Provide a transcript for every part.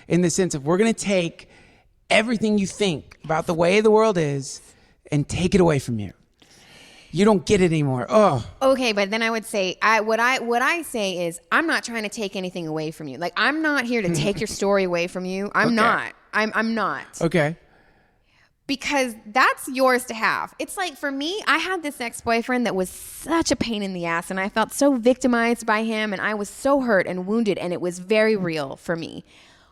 in the sense of we're going to take everything you think about the way the world is and take it away from you. You don't get it anymore. Oh. Okay, but then I would say, what I say is, I'm not trying to take anything away from you. Like, I'm not here to take your story away from you. I'm not. I'm not. Okay. Because that's yours to have. It's like, for me, I had this ex-boyfriend that was such a pain in the ass, and I felt so victimized by him, and I was so hurt and wounded, and it was very real for me.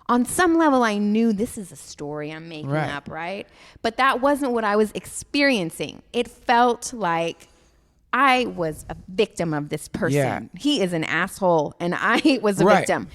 On some level, I knew this is a story I'm making up, right? But that wasn't what I was experiencing. It felt like I was a victim of this person. Yeah. He is an asshole, and I was a victim.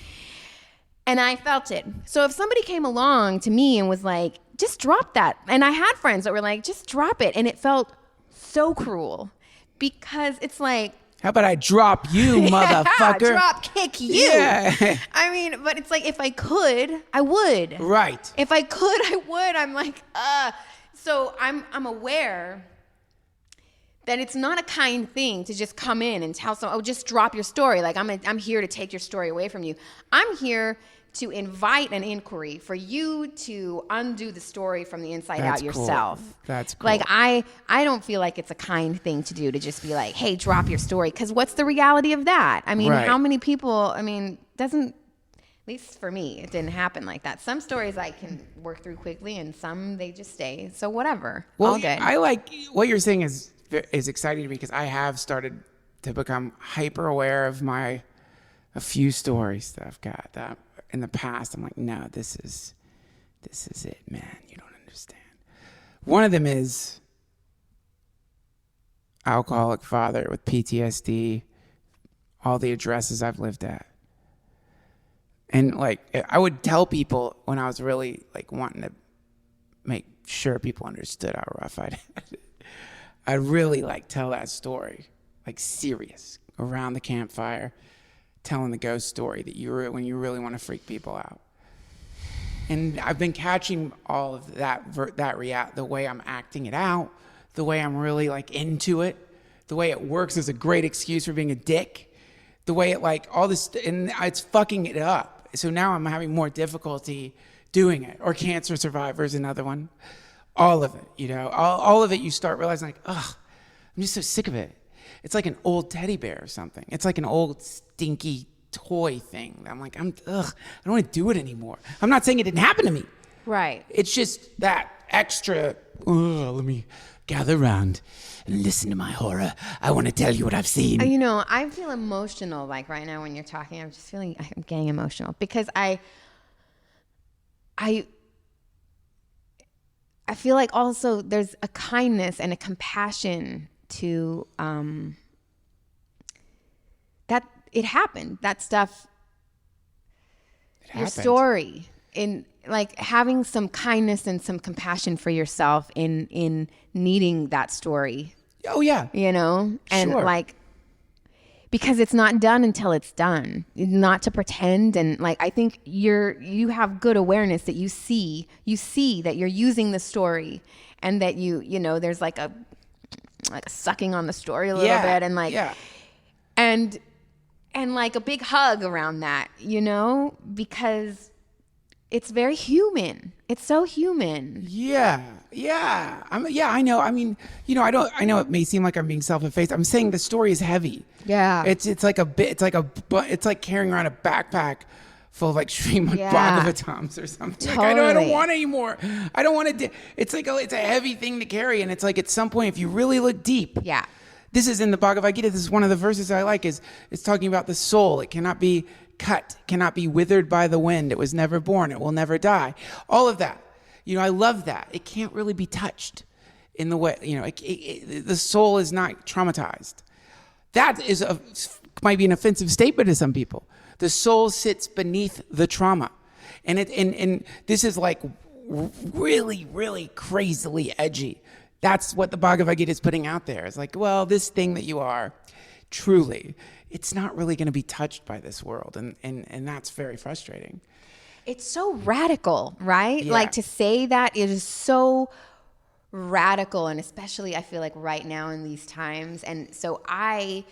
And I felt it. So if somebody came along to me and was like, just drop that. And I had friends that were like, just drop it. And it felt so cruel because it's like, how about I drop you, motherfucker? Drop kick you. Yeah. I mean, but it's like, if I could, I would. Right. If I could, I would. I'm like, So I'm aware that it's not a kind thing to just come in and tell someone, oh, just drop your story. Like, I'm here to take your story away from you. I'm here to invite an inquiry for you to undo the story from the inside out yourself. Cool. That's cool. Like, I don't feel like it's a kind thing to do to just be like, hey, drop your story. Because what's the reality of that? I mean, how many people, doesn't, at least for me, it didn't happen like that. Some stories I can work through quickly and some they just stay. So whatever. Well, all good. I like what you're saying is exciting to me because I have started to become hyper aware of a few stories that I've got that in the past, I'm like, no, this is it, man. You don't understand. One of them is alcoholic father with PTSD, all the addresses I've lived at. And like, I would tell people when I was really like wanting to make sure people understood how rough I'd had it. I'd really like tell that story, like serious, around the campfire, telling the ghost story that when you really want to freak people out. And I've been catching all of the way I'm acting it out, the way I'm really like into it, the way it works as a great excuse for being a dick, the way it like all this, and it's fucking it up. So now I'm having more difficulty doing it. Or cancer survivors, another one. All of it, all of it, you start realizing like, ugh, I'm just so sick of it. It's like an old teddy bear or something. It's like an old stinky toy thing. I'm like, I don't want to do it anymore. I'm not saying it didn't happen to me. Right. It's just that extra, let me gather around and listen to my horror. I want to tell you what I've seen. I feel emotional like right now when you're talking. I'm just feeling, I'm getting emotional because I feel like also there's a kindness and a compassion to that it happened. That stuff, your story, in like having some kindness and some compassion for yourself in needing that story. Oh yeah, and sure. Like, because it's not done until it's done. Not to pretend, and like I think you have good awareness that you see that you're using the story, and that you know there's like a sucking on the story a little bit, and like and like a big hug around that, because it's very human. It's so human. Yeah. I know. I mean, I know it may seem like I'm being self-effaced. I'm saying the story is heavy. Yeah. It's like carrying around a backpack full of like Srimad Bhagavatams or something. Totally. Like, I don't want anymore. I don't want to. It's like it's a heavy thing to carry, and it's like at some point, if you really look deep. Yeah. This is in the Bhagavad Gita. This is one of the verses I like. It's talking about the soul. It cannot be cut, cannot be withered by the wind. It was never born. It will never die. All of that. I love that. It can't really be touched in the way, the soul is not traumatized. That might be an offensive statement to some people. The soul sits beneath the trauma. And this is like really, really crazily edgy. That's what the Bhagavad Gita is putting out there. It's like, well, this thing that you are, truly, it's not really going to be touched by this world. And that's very frustrating. It's so radical, right? Yeah. Like to say that is so radical, and especially I feel like right now in these times. And so I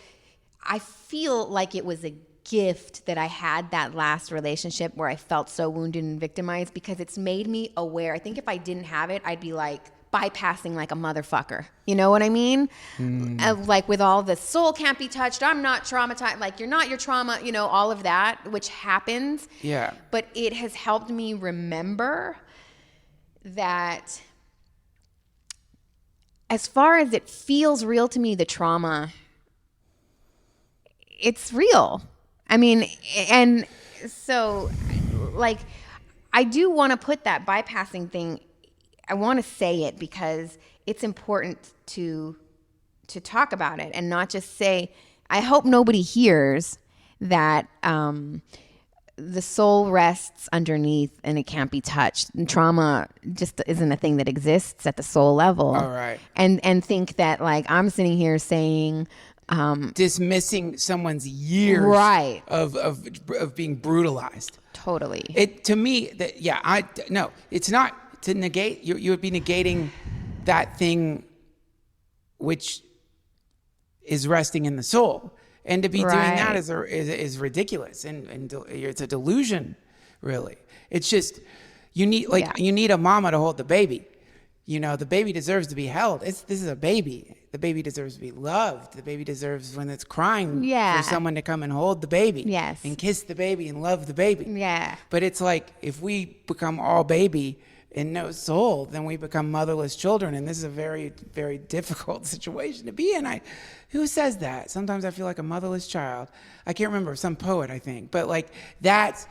feel like it was a gift that I had that last relationship where I felt so wounded and victimized, because it's made me aware. I think if I didn't have it, I'd be like bypassing like a motherfucker. You know what I mean? Like with all the soul can't be touched, I'm not traumatized, like you're not your trauma, you know, all of that, which happens. Yeah. But it has helped me remember that as far as it feels real to me, the trauma, it's real. I mean, and so like, I do want to put that bypassing thing, I want to say it because it's important to talk about it and not just say, I hope nobody hears that the soul rests underneath and it can't be touched. And trauma just isn't a thing that exists at the soul level. All right. And think that like I'm sitting here saying, dismissing someone's years right. of being brutalized. Totally. It to me that no, it's not to negate. You would be negating that thing which is resting in the soul, and to be doing that is ridiculous, and it's a delusion, really. It's just you need a mama to hold the baby. You know, the baby deserves to be held. This is a baby. The baby deserves to be loved. The baby deserves, when it's crying, for someone to come and hold the baby. Yes. And kiss the baby and love the baby. Yeah. But it's like, if we become all baby and no soul, then we become motherless children. And this is a very, very difficult situation to be in. Who says that? Sometimes I feel like a motherless child. I can't remember, some poet, I think. But like, that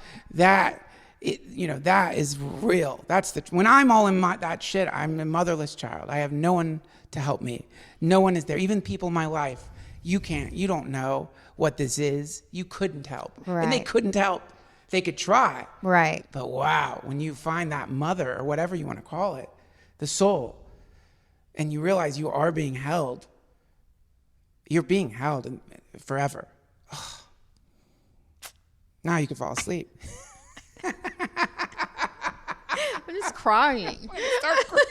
is real. When I'm all in that shit, I'm a motherless child. I have no one to help me. No one is there. Even people in my life, you don't know what this is. You couldn't help. Right. And they couldn't help. They could try. Right. But wow, when you find that mother, or whatever you want to call it, the soul, and you realize you are being held, you're being held forever. Oh. Now you can fall asleep. I'm just crying. Start crying.